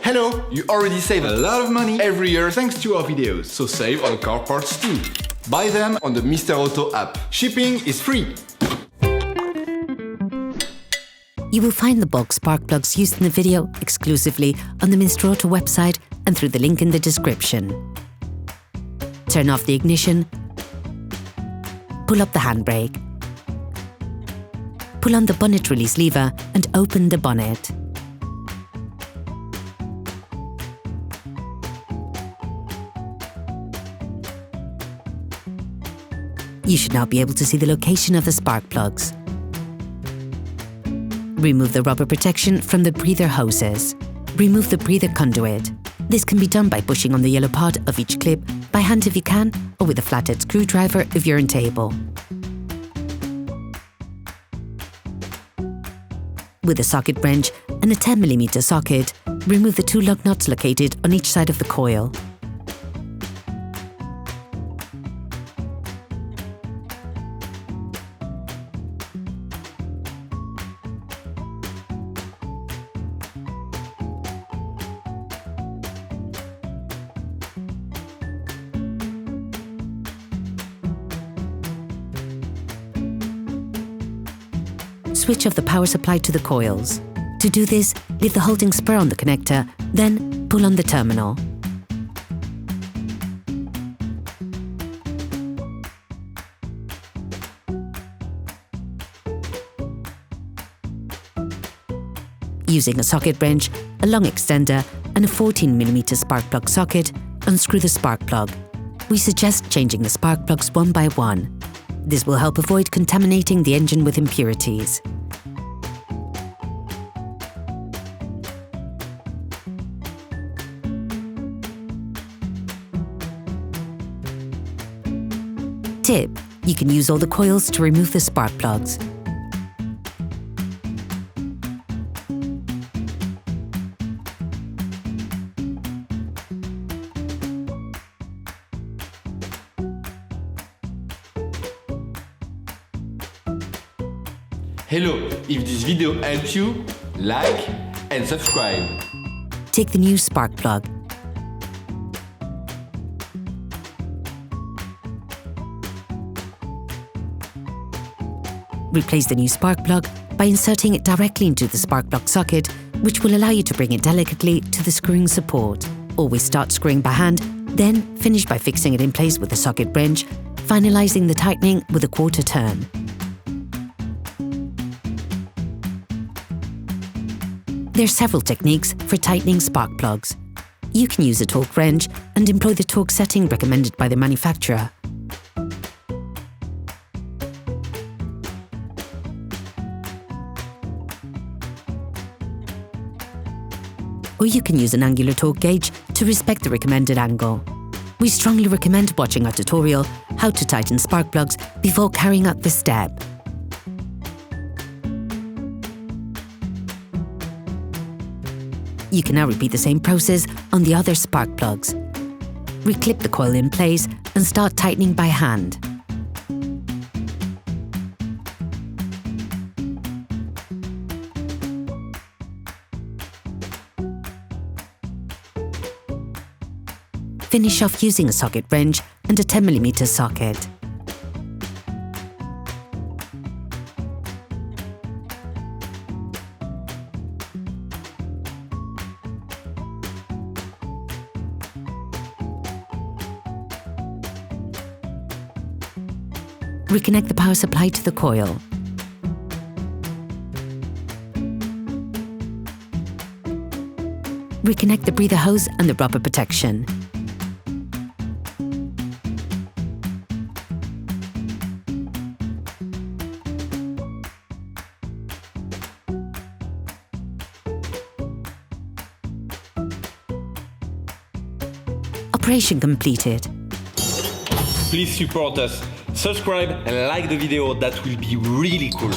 Hello! You already save a lot of money every year thanks to our videos, so save on car parts too. Buy them on the Mr. Auto app. Shipping is free. You will find the bulk spark plugs used in the video exclusively on the Mr. Auto website and through the link in the description. Turn off the ignition, pull up the handbrake, pull on the bonnet release lever and open the bonnet. You should now be able to see the location of the spark plugs. Remove the rubber protection from the breather hoses. Remove the breather conduit. This can be done by pushing on the yellow part of each clip, by hand if you can, or with a flathead screwdriver if you're unable. With a socket wrench and a 10mm socket, remove the two lug nuts located on each side of the coil. Switch off the power supply to the coils. To do this, leave the holding spur on the connector, then pull on the terminal. Using a socket wrench, a long extender and a 14mm spark plug socket, unscrew the spark plug. We suggest changing the spark plugs one by one. This will help avoid contaminating the engine with impurities. Tip: you can use all the coils to remove the spark plugs. Hello! If this video helps you, like and subscribe. Take the new spark plug. Replace the new spark plug by inserting it directly into the spark plug socket, which will allow you to bring it delicately to the screwing support. Always start screwing by hand, then finish by fixing it in place with a socket wrench, finalizing the tightening with a quarter turn. There are several techniques for tightening spark plugs. You can use a torque wrench and employ the torque setting recommended by the manufacturer. Or you can use an angular torque gauge to respect the recommended angle. We strongly recommend watching our tutorial how to tighten spark plugs before carrying out this step. You can now repeat the same process on the other spark plugs. Reclip the coil in place and start tightening by hand. Finish off using a socket wrench and a 10mm socket. Reconnect the power supply to the coil. Reconnect the breather hose and the rubber protection. Operation completed. Please support us. Subscribe and like the video, that will be really cool.